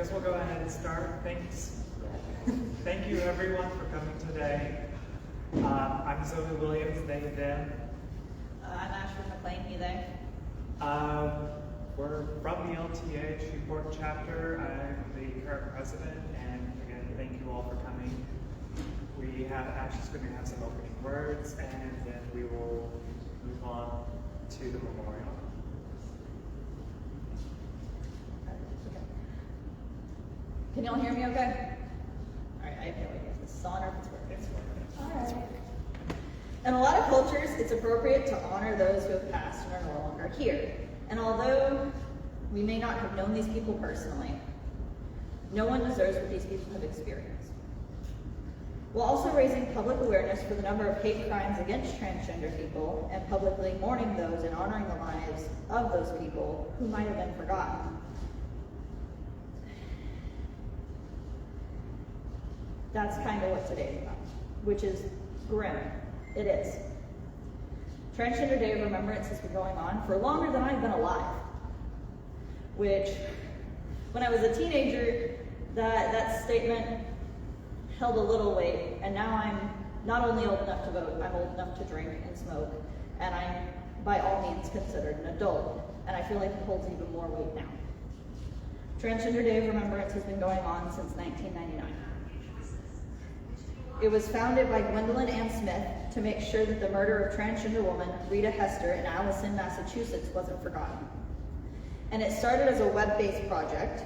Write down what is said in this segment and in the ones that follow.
guess we'll go ahead and start. Thanks. Thank you everyone for coming today. I'm Zoe Williams, they, them. I'm Ashley McLean, he, they. We're from the LTA Shreveport chapter. I'm the current president, and again, thank you all for coming. Ashley's going to have some opening words, and then we will move on to the memorial. Can y'all hear me okay? All right, I have no idea if this is on or if it's working. It's working. All right. In a lot of cultures, it's appropriate to honor those who have passed and are no longer here. And although we may not have known these people personally, no one deserves what these people have experienced. While also raising public awareness for the number of hate crimes against transgender people and publicly mourning those and honoring the lives of those people who might have been forgotten. That's kind of what today's about, which is grim. It is. Transgender Day of Remembrance has been going on for longer than I've been alive, which, when I was a teenager, that statement held a little weight, and now I'm not only old enough to vote, I'm old enough to drink and smoke, and I'm by all means considered an adult, and I feel like it holds even more weight now. Transgender Day of Remembrance has been going on since 1999. It was founded by Gwendolyn Ann Smith to make sure that the murder of transgender woman Rita Hester in Allison, Massachusetts wasn't forgotten. And it started as a web-based project,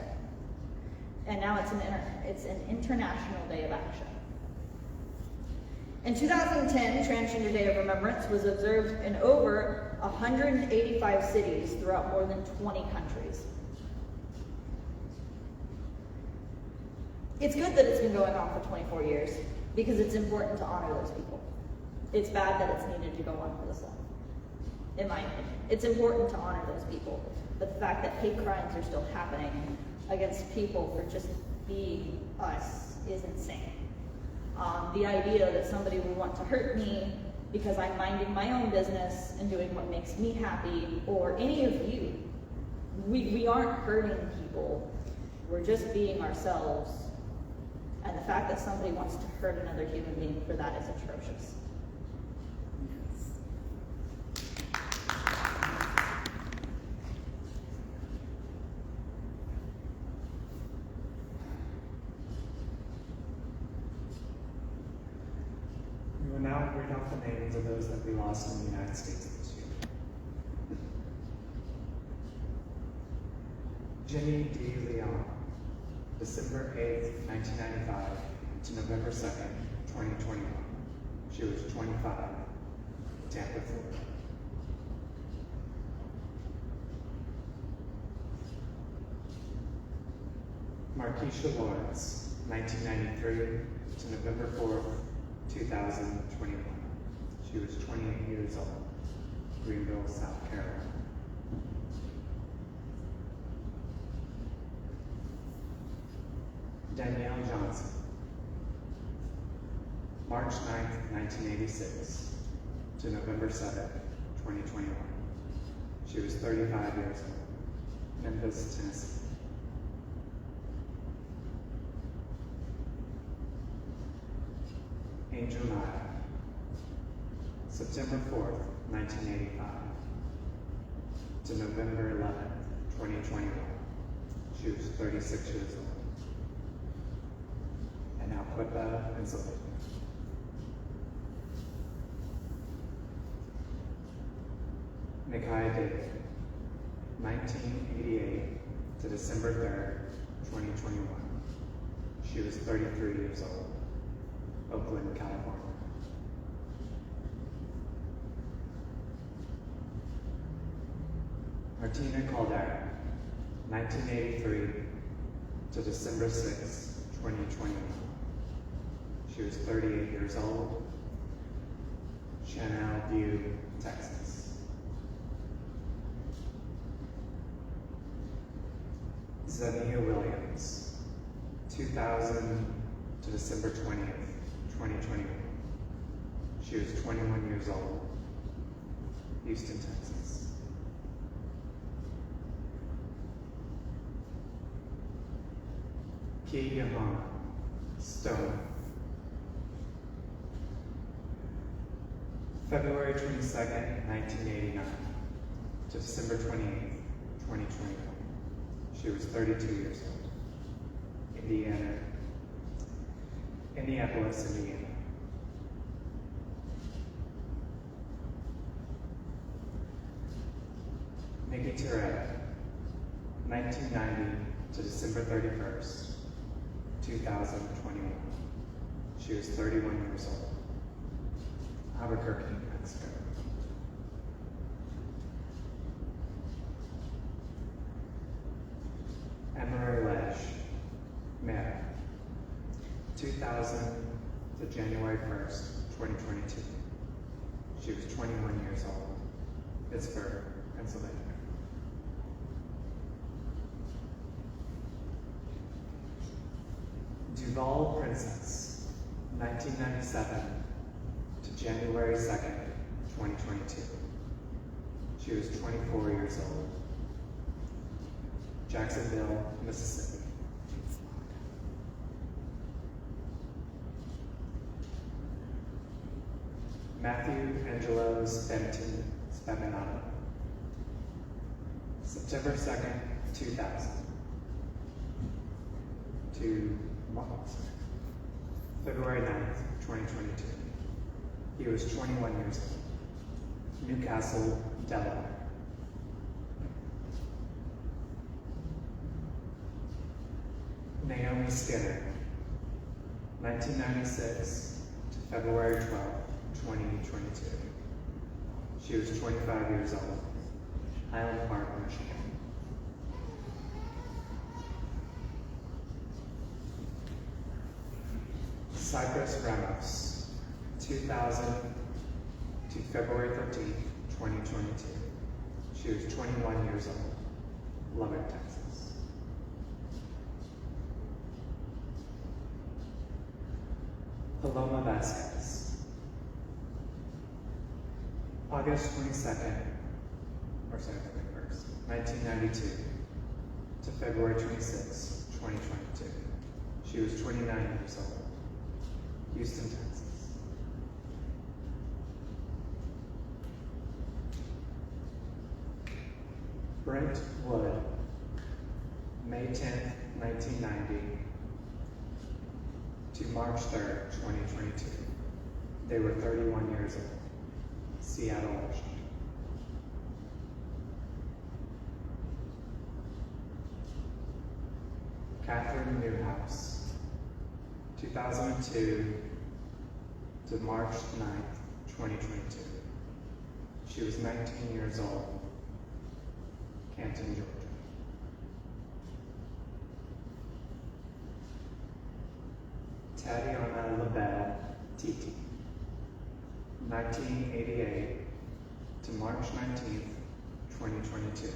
and now it's an international day of action. In 2010, Transgender Day of Remembrance was observed in over 185 cities throughout more than 20 countries. It's good that it's been going on for 24 years, because it's important to honor those people. It's bad that it's needed to go on for this long, in my opinion. It's important to honor those people, but the fact that hate crimes are still happening against people for just being us is insane. The idea that somebody would want to hurt me because I'm minding my own business and doing what makes me happy, or any of you, we aren't hurting people, we're just being ourselves. And the fact that somebody wants to hurt another human being for that is atrocious. We will now read off the names of those that we lost in the United States this year. Jenny D. Leon, December 8th, 1995 to November 2nd, 2021. She was 25, Tampa, Florida. Markeisha Lawrence, 1993 to November 4th, 2021. She was 28 years old, Greenville, South Carolina. Danielle Johnson, March 9th, 1986 to November 7th, 2021. She was 35 years old, Memphis, Tennessee. Angel Maya, September 4th, 1985 to November 11th, 2021. She was 36 years old. And now Quippa, Pennsylvania. Micaiah David, 1988 to December 3rd, 2021. She was 33 years old, Oakland, California. Martina Caldera, 1983 to December 6th, 2021. She was 38 years old, Chanel View, Texas. Zania Williams, 2000 to December 20th, 2021. She was 21 years old, Houston, Texas. Ki-Yohana Stone. February 22nd, 1989 to December 28th, 2021. She was 32 years old. Indianapolis, Indiana. Nikki Terrell, 1990 to December 31st, 2021. She was 31 years old. Albuquerque, New Mexico. Emery Lesh, male, 2000 to January 1st, 2022. She was 21 years old. Pittsburgh, Pennsylvania. Duval Princess, 1997 to January 2nd, 2022. She was 24 years old. Jacksonville, Mississippi. Matthew Angelo Spaminato, September 2nd, 2000 to February 9th, 2022. He was 21 years old. Newcastle, Delaware. Naomi Skinner, 1996 to February 12th, 2022. She was 25 years old. Highland Park, Michigan. Cypress Ramos, 2000 to February 13th, 2022. She was 21 years old. Lubbock, Texas. Paloma Vasquez, August 22nd, 1992 to February 26, 2022. She was 29 years old. Houston, Texas. Brent Wood, May 10th, 1990 to March 3rd, 2022. They were 31 years old. Seattle, Washington. Catherine Newhouse, 2002 to March 9th, 2022. She was 19 years old. Canton, Georgia. Tatiana LaBelle, Titi, 1988 to March 19th, 2022.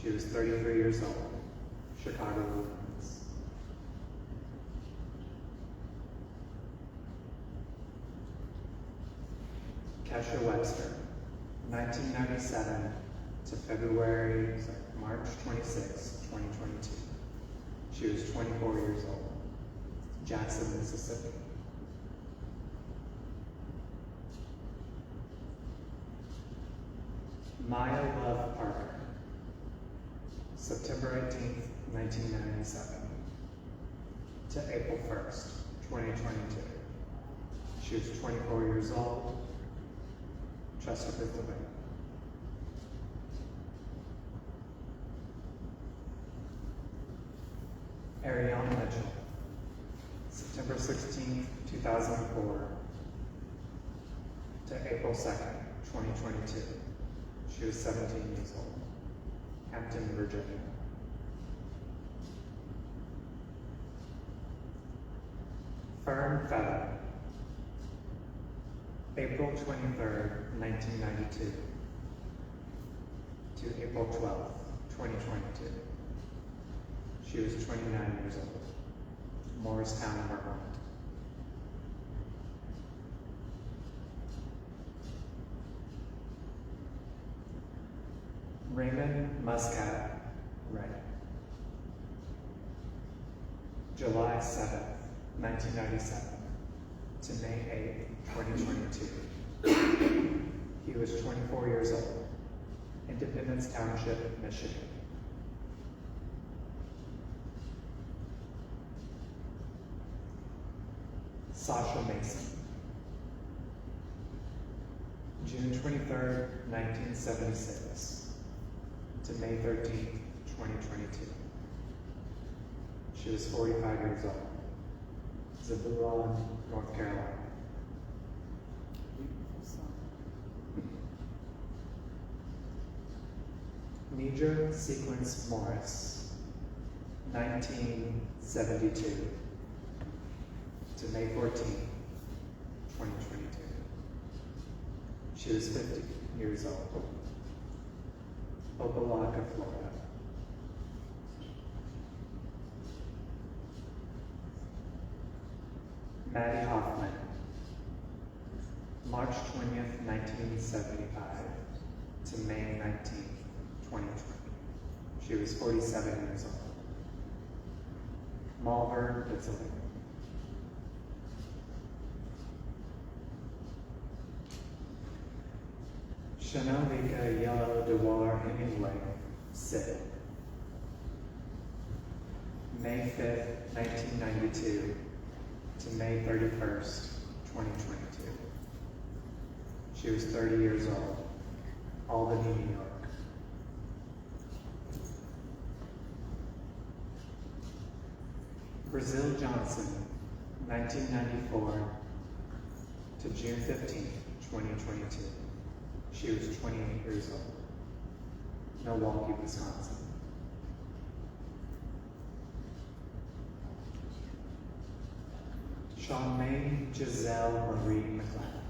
She was 33 years old. Chicago, Illinois. Kesha Webster, 1997 to March 26, 2022. She was 24 years old. Jackson, Mississippi. Maya Love Parker, September 18th, 1997 to April 1st, 2022. She was 24 years old. Chester, Pennsylvania. Ariana Mitchell, September 16th, 2004 to April 2nd, 2022. She was 17 years old. Hampton, Virginia. Fern Feather, April 23rd, 1992 to April 12th, 2022. She was 29 years old. Morristown, Vermont. Raymond Muscat Ray, July 7th, 1997 to May 8th, 2022. He was 24 years old, Independence Township, Michigan. Sasha Mason. June 23rd, 1976 to May 13th, 2022. She was 45 years old. Zebulon, North Carolina. Nidra Sequence Morris, 1972 to May 14th, 2022. She was 50 years old. Opelika, Florida. Maddie Hoffman, March 20th, 1975 to May 19th, 2020. She was 47 years old. Malvern, Italy. Shanalika Yellow Dewar Hemingway, Sid. May 5th, 1992 to May 31st, 2022. She was 30 years old. Albany, New York. Brazil Johnson, 1994 to June 15th, 2022. She was 28 years old. Milwaukee, Wisconsin. Charmaine Giselle Marie McLeod,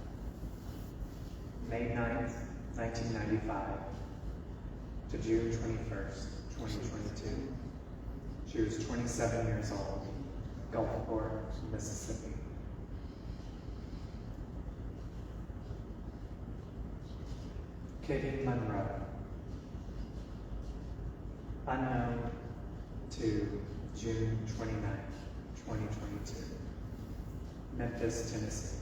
May 9th, 1995 to June 21st, 2022. She was 27 years old, Gulfport, Mississippi. Katie Monroe, unknown to June 29th, 2022. Memphis, Tennessee.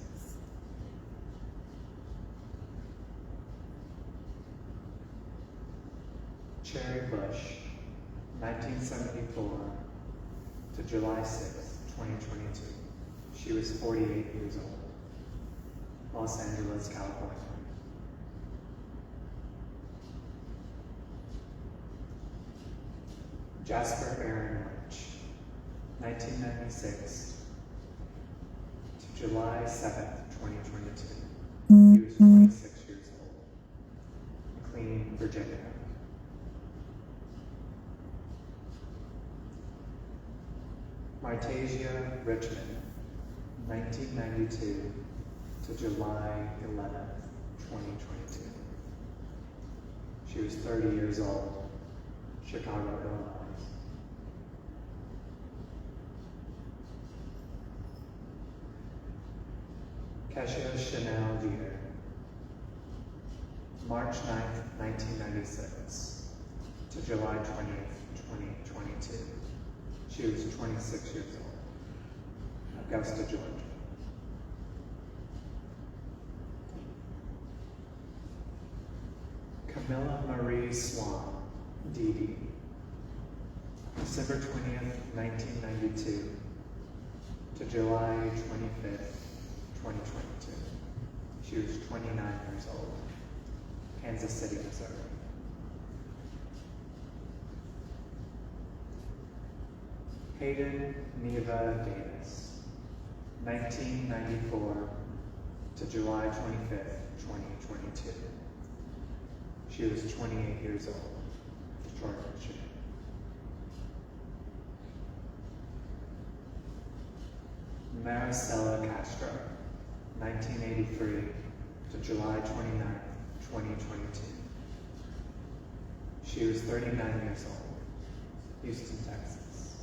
Cherry Bush, 1974 to July 6th, 2022. She was 48 years old. Los Angeles, California. Jasper Aaron Lynch, 1996 to July 7th, 2022. He was 26 years old. McLean, Virginia. Martasia Richmond, 1992 to July 11th, 2022. She was 30 years old, Chicago, Illinois. Kesha Chanel Dieter, March 9th, 1996 to July 20th, 2022. She was 26 years old. Augusta, Georgia. Camilla Marie Swan, Dee, December 20th, 1992 to July 25th, 2022. She was 29 years old. Kansas City, Missouri. Hayden Neva Davis, 1994 to July 25th, 2022. She was 28 years old. Detroit, Michigan. Maricela Castro, 1983 to July 29th, 2022. She was 39 years old. Houston, Texas.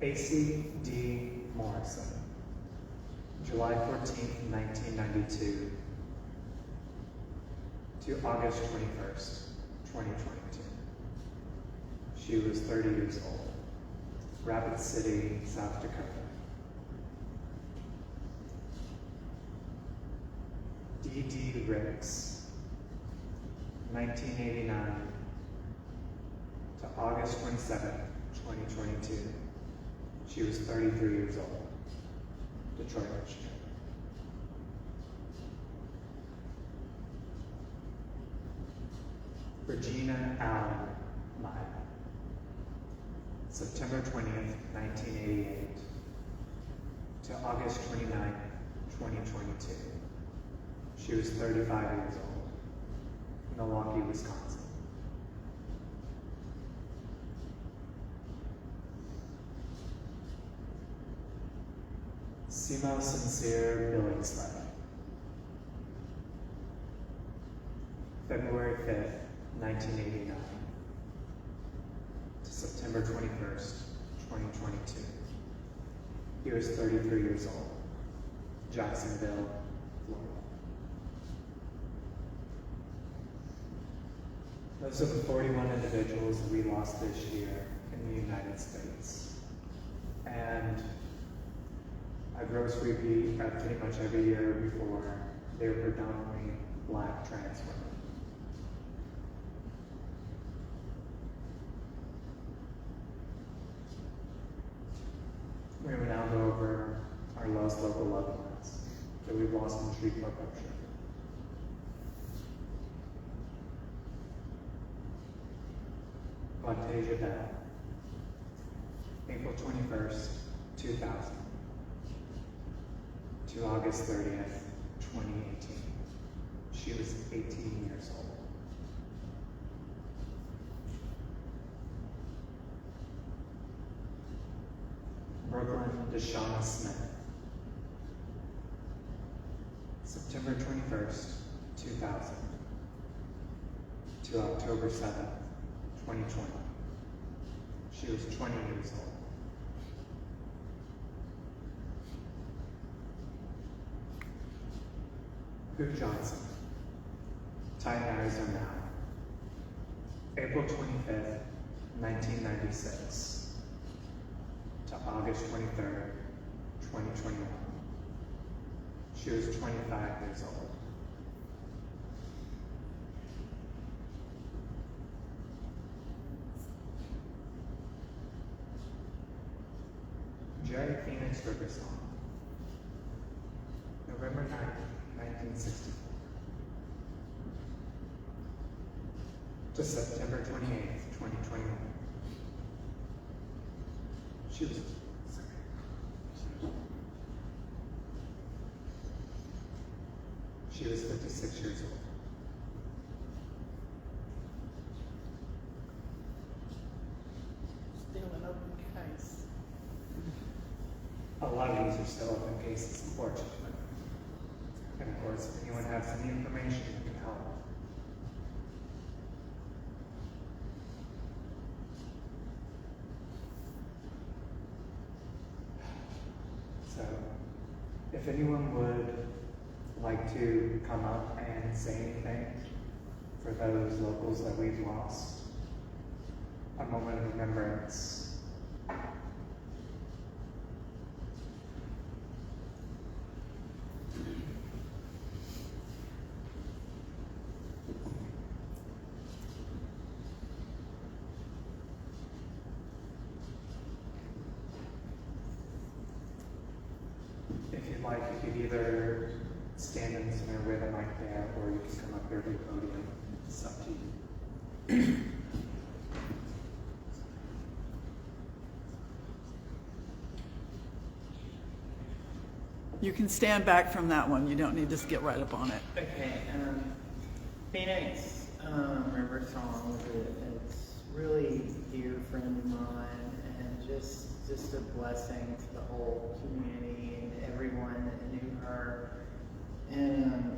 AC D. Morrison, July 14th, 1992 to August 21st, 2022. She was 30 years old. Rapid City, South Dakota. D.D. Ricks, 1989 to August 27th, 2022. She was 33 years old. Detroit, Michigan. Regina Allen Meyer, September 20th, 1988 to August 29th, 2022. She was 35 years old, Milwaukee, Wisconsin. Simo Sincere Billingsley, February 5th, 1989 to September 21st, 2022. He was 33 years old, Jacksonville, Florida. Those are the 41 individuals that we lost this year in the United States. And I gross repeat pretty much every year before, they're predominantly Black trans women. We will now go over our lost local loved ones that we've lost in Shreveport. Vontasia Bell, April 21st, 2000 to August 30th, 2018. She was 18 years old. Brooklyn Deshauna Smith, September 21st, 2000 to October 7th, 2020. She was 20 years old. Pooh Johnson, Titan, Arizona, April 25th, 1996 to August 23rd, 2021. She was 25 years old. Jerry Phoenix Riversong, November 9th, 1964 to September 28th, 2021. She was 56 years old. Still an open case. A lot of these are still open cases, unfortunately. And of course, if anyone has any information that can help. So, if anyone would like to come up and say anything for those locals that we've lost, a moment of remembrance. If you'd like, you could either stand in the center with a mic there, or you can come up here to the podium. It's up to you. You can stand back from that one. You don't need to get right up on it. Okay, Phoenix Remembrance it's really a dear friend of mine, and just a blessing to the whole community and everyone that knew her. And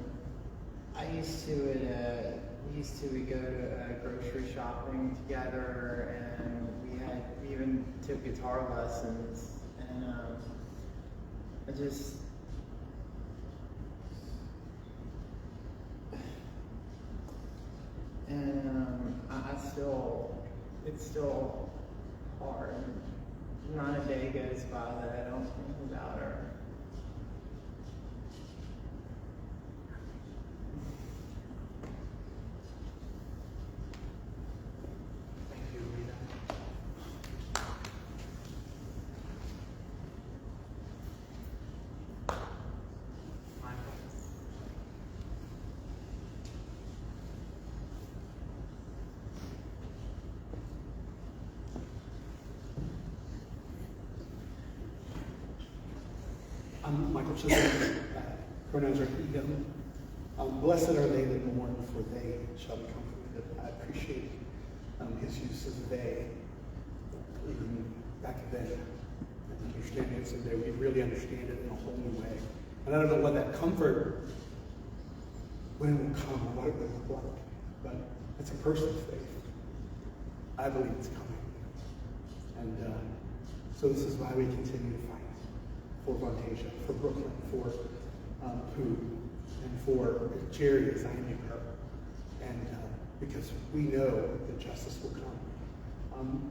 we go to grocery shopping together, and we even took guitar lessons, and And it's still hard. Not a day goes by that I don't think about her. Thank you, Rita. Mindfulness. I'm Michael Chisholm. Pronouns are he, him. Blessed are they that mourn, for they shall be comforted. I appreciate his use of they, even back then. And understanding it someday, we really understand it in a whole new way. And I don't know what that comfort, when it will come, or what it will look like. But it's a personal faith. I believe it's coming. And so this is why we continue to fight. For Vontasia, for Brooklyn, for Pooh, and for Jerry as I knew her. And because we know that justice will come.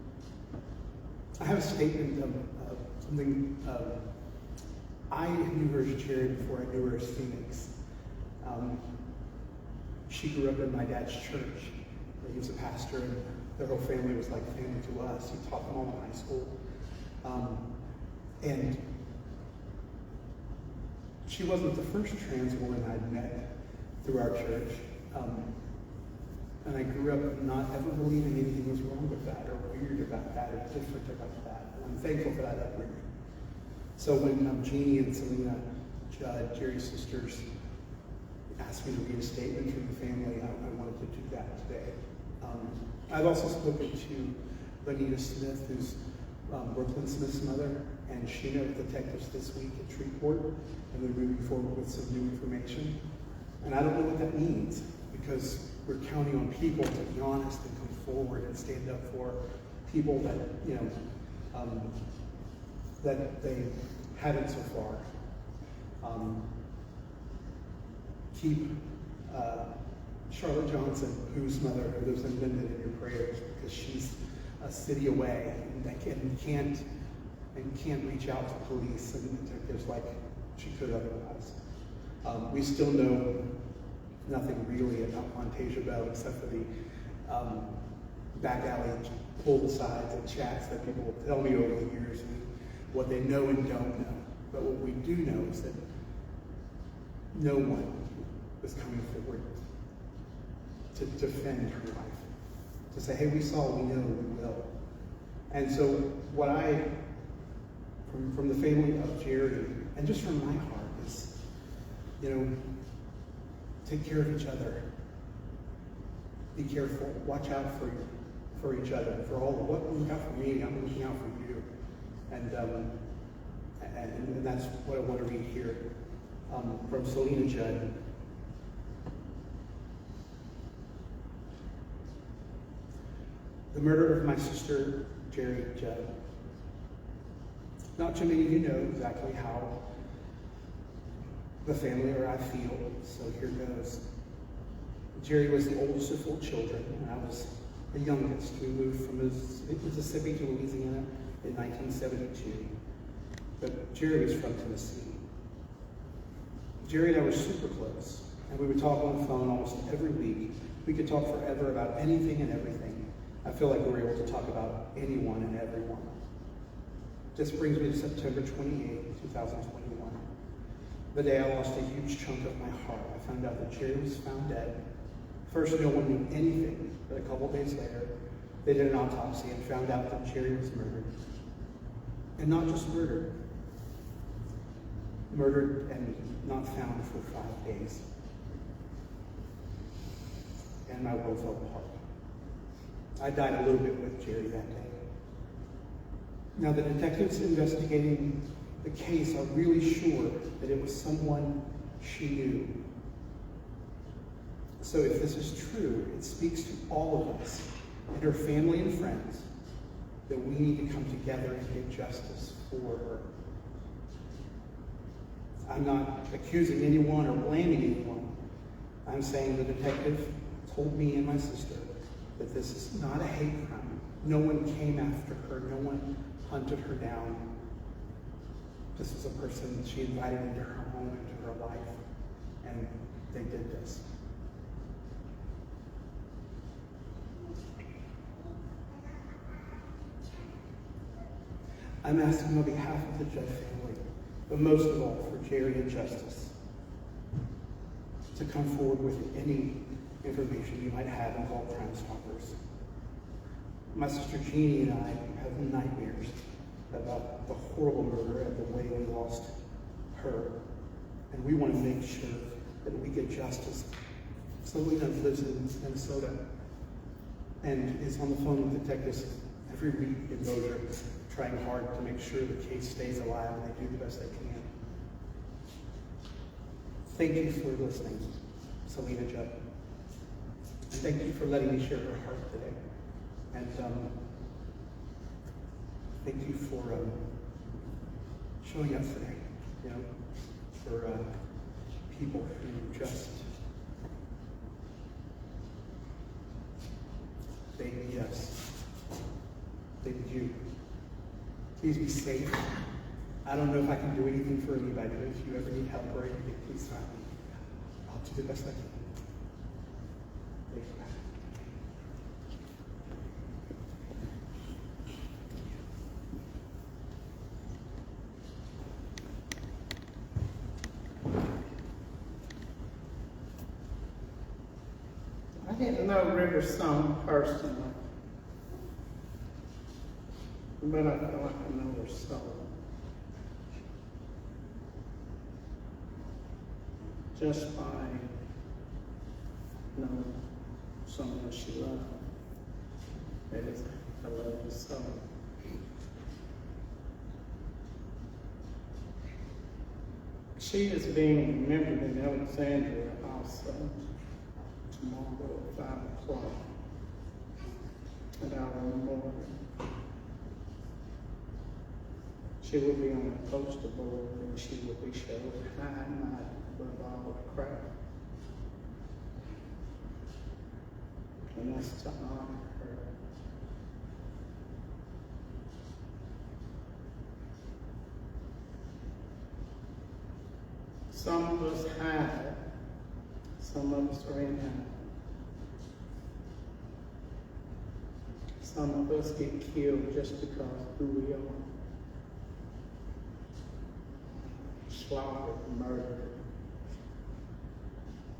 I have a statement of something. I knew her as Jerry before I knew her as Phoenix. She grew up in my dad's church. He was a pastor, and their whole family was like family to us. He taught them all in high school. And she wasn't the first trans woman I'd met through our church. And I grew up not ever believing anything was wrong with that, or weird about that, or different about that. And I'm thankful for that upbringing. So when Jeannie and Selena Judd, Jerry's sisters, asked me to read a statement from the family, I wanted to do that today. I've also spoken to Bonita Smith, who's Brooklyn Smith's mother, and she met with detectives this week at Shreveport, and they're moving forward with some new information. And I don't know what that means, because we're counting on people to be honest and come forward and stand up for people that, that they haven't so far. Keep Charlotte Johnson, whose mother, who lives in Linden, in your prayers, because she's a city away and can't reach out to police and detectives like she could otherwise. We still know nothing really about Vontasia Bell except for the back alley pull-asides and chats that people will tell me over the years, and what they know and don't know. But what we do know is that no one was coming forward to defend her life, to say, hey, we saw, we know, we will. And so what I, from the family of Jerry, and just from my heart, is, take care of each other. Be careful. Watch out for each other. For all what you look out for me, I'm looking out for you. And that's what I want to read here from Selena Judd. The murder of my sister, Jerry Judd. Not too many of you know exactly how the family or I feel, so here goes. Jerry was the oldest of 4 children, and I was the youngest. We moved from Mississippi to Louisiana in 1972, but Jerry was from Tennessee. Jerry and I were super close, and we would talk on the phone almost every week. We could talk forever about anything and everything. I feel like we were able to talk about anyone and everyone. This brings me to September 28, 2021. The day I lost a huge chunk of my heart. I found out that Jerry was found dead. First, no one knew anything, but a couple days later, they did an autopsy and found out that Jerry was murdered. And not just murdered. Murdered and not found for 5 days. And my world fell apart. I died a little bit with Jerry that day. Now, the detectives investigating the case are really sure that it was someone she knew. So if this is true, it speaks to all of us and her family and friends that we need to come together and get justice for her. I'm not accusing anyone or blaming anyone. I'm saying the detective told me and my sister that this is not a hate crime. No one came after her. No one hunted her down. This was a person that she invited into her home, into her life, and they did this. I'm asking on behalf of the Judd family, but most of all for Jerry and Justice, to come forward with any information you might have involved Crime Stoppers. My sister Jeannie and I have nightmares about the horrible murder and the way we lost her. And we want to make sure that we get justice. Selena lives in Minnesota and is on the phone with detectives every week in Bossier, trying hard to make sure the case stays alive, and they do the best they can. Thank you for listening, Selena Judd. And thank you for letting me share her heart today. And thank you for showing up today, for people who just baby us, baby you. Please be safe. I don't know if I can do anything for anybody, but if you ever need help or anything, please find me. I'll do the best I can. Thank you. I didn't know River Song personally, but I feel like I know her soul. Just by knowing someone she loved. That is, I love you so. She is being remembered in Alexandria also tomorrow at 5 o'clock at our memorial. She will be on the poster board and she will be showed high and mighty above all the crowd. And that's to honor her. Some of us hide, some of us are in hiding. Some of us get killed just because of who we are. Slaughtered, murdered,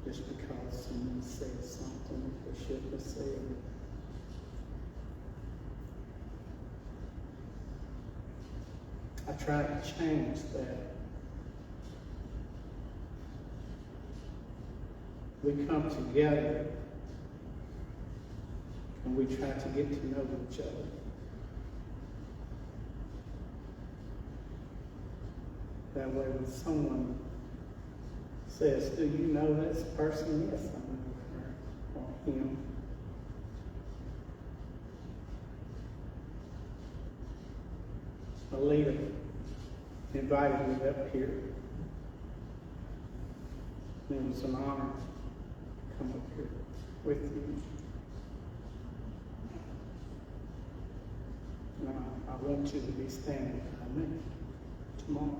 just because someone said something they shouldn't have said. I try to change that. We come together and we try to get to know each other. That way when someone says, do you know this person? Yes, I know her or him. A leader invited me up here. And it was an honor to come up here with you. And I want you to be standing by me tomorrow.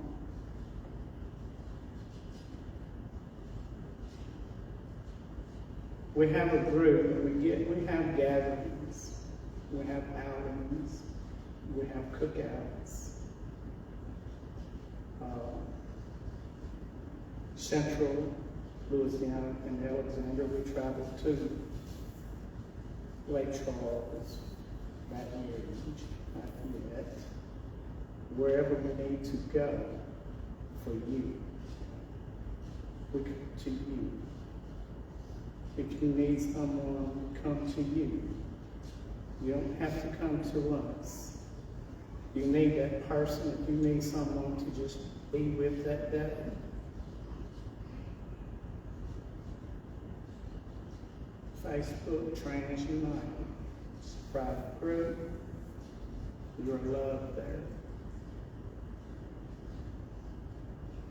We have a group, we have gatherings, we have outings, we have cookouts. Central Louisiana and Alexander, we travel to Lake Charles, Baton Rouge, Lafayette, wherever we need to go for you. We come to you. If you need someone, come to you. You don't have to come to us. You need that person. If you need someone to just be with that day, Facebook, Trans United, it's a private group. You're loved there.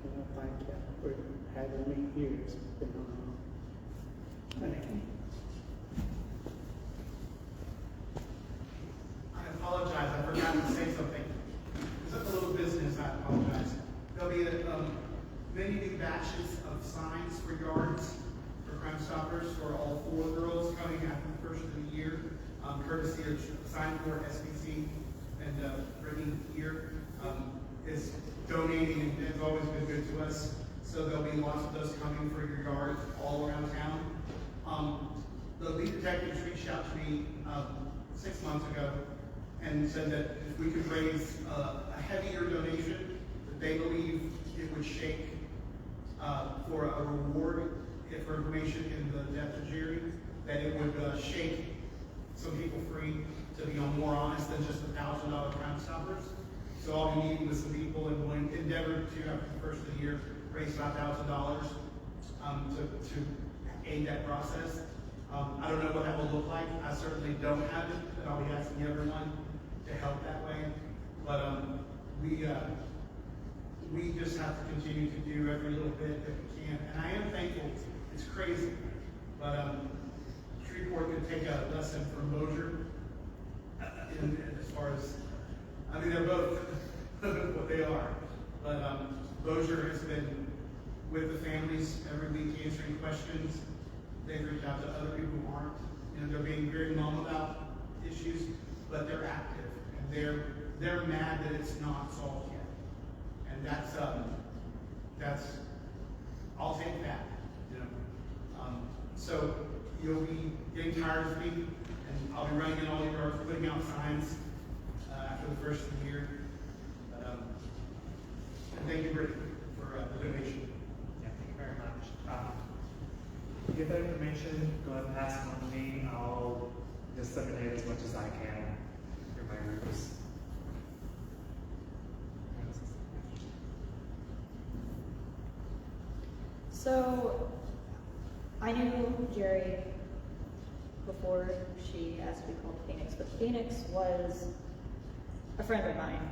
And I thank you for having me here. It's been an honor. Thank you. many new batches of signs for yards for Crime Stoppers for all 4 girls coming after the first of the year, courtesy of Sign for SBC and Brittany here is donating and has always been good to us. So there'll be lots of those coming for your yard all around town. The lead detectives reached out to me 6 months ago and said that if we could raise a heavier donation, that they believe it would shake for a reward for information in the death of Jerry, that it would shake some people free to be more honest than just $1,000 Crime Stoppers. So I'll be meeting with some people and will endeavor to, after the first of the year, raise $5,000 to aid that process. I don't know what that will look like. I certainly don't have it, but I'll be asking everyone to help that way. But we just have to continue to do every little bit that we can. And I am thankful. It's crazy, but Shreveport could take a lesson from Bossier as far as, I mean, they're both what they are. But Bossier has been with the families every week answering questions. They've reached out to other people who aren't. You know, they're being very mum about issues, but they're active and they're mad that it's not solved yet. And that's I'll take that. You know, so you'll be getting tired of me, and I'll be running in all your yards, putting out signs after the first of the year. But and thank you, Brittany, for the donation. Yeah, thank you very much. Get that information, go ahead and pass it on to me. I'll disseminate as much as I can through my groups. So, I knew Jerry before she asked to be called Phoenix, but Phoenix was a friend of mine.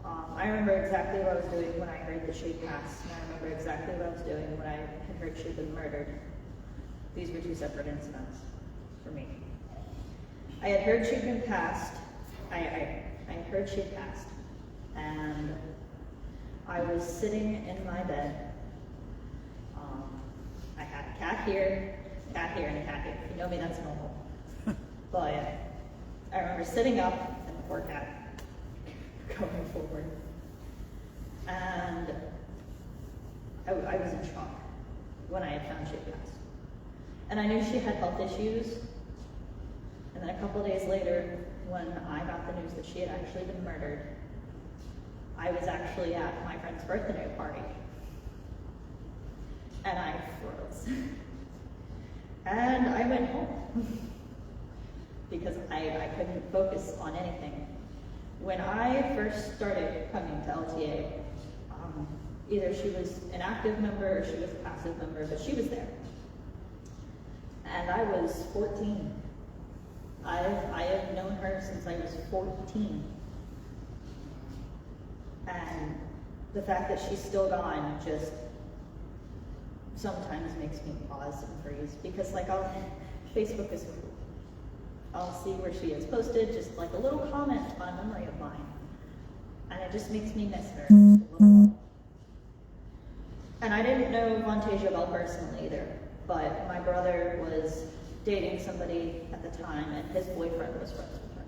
I remember exactly what I was doing when I heard that she had passed, and I remember exactly what I was doing when I had heard she'd been murdered. These were 2 separate incidents for me. I had heard she'd been passed. I heard she'd passed, and I was sitting in my bed. I had a cat here, and a cat here. If you know me, that's normal. But I remember sitting up and the poor cat going forward. And I was in shock when I had found she had passed. And I knew she had health issues. And then a couple of days later, when I got the news that she had actually been murdered, I was actually at my friend's birthday party. And I froze. And I went home because I couldn't focus on anything. When I first started coming to LTA, either she was an active member or she was a passive member, but she was there. And I was 14. I have known her since I was 14. And the fact that she's still gone just sometimes makes me pause and freeze, because Facebook is cool. I'll see where she has posted just like a little comment on a memory of mine, and it just makes me miss her a little. And I didn't know Vontasia Bell personally either, but my brother was dating somebody at the time, and his boyfriend was friends with her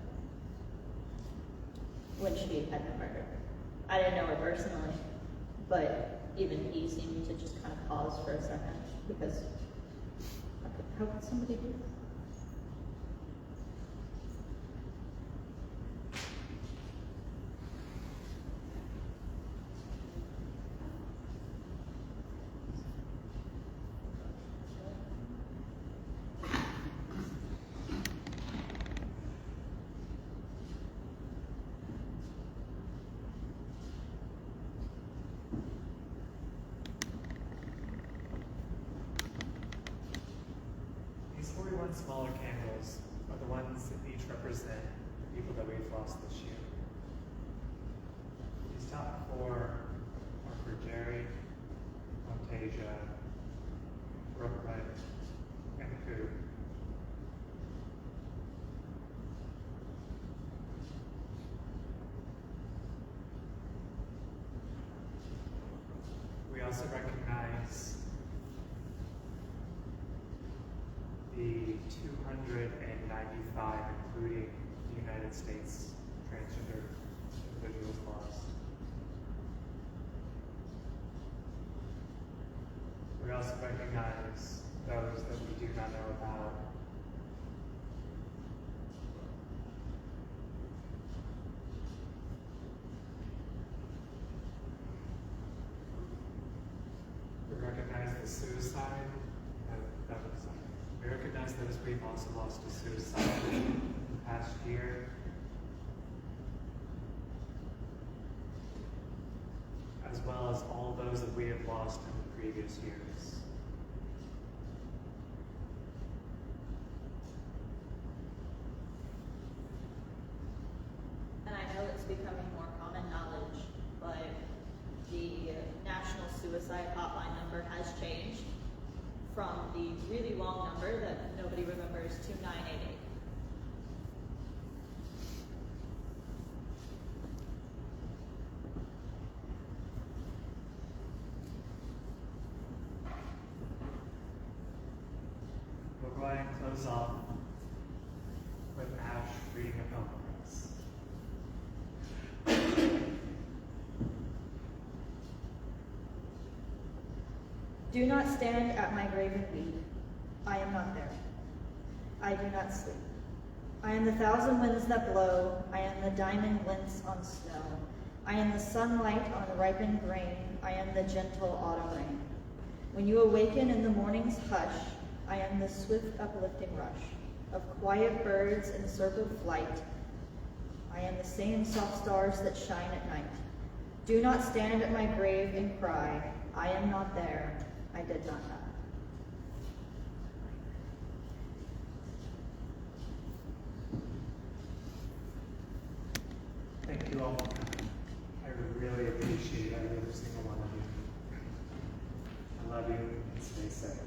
when she had been murdered. I didn't know her personally, but even he seemed to just kind of pause for a second, because how could somebody do that? These 41 smaller candles are the ones that each represent the people that we've lost this year. These top 4 are for Jerry, Montasia, Brooklyn, and Coop. We also recognize the 295, including the United States Transgender Individuals laws. We also recognize those that we do not know about. We recognize the suicide. We recognize those we've also lost to suicide in the past year. As well as all those that we have lost in the previous years. And I know it's becoming more common knowledge, but the national suicide hotline number has changed from the really long number that nobody remembers to 988. We'll go ahead and close off with Ash reading a poem for us. Do not stand at my grave and weep. I am not there. I do not sleep. I am the thousand winds that blow. I am the diamond glints on snow. I am the sunlight on ripened grain. I am the gentle autumn rain. When you awaken in the morning's hush, I am the swift uplifting rush of quiet birds in circled flight. I am the same soft stars that shine at night. Do not stand at my grave and cry. I am not there. I did not die. Thank you all for coming. I really appreciate every single one of you. I love you and stay safe.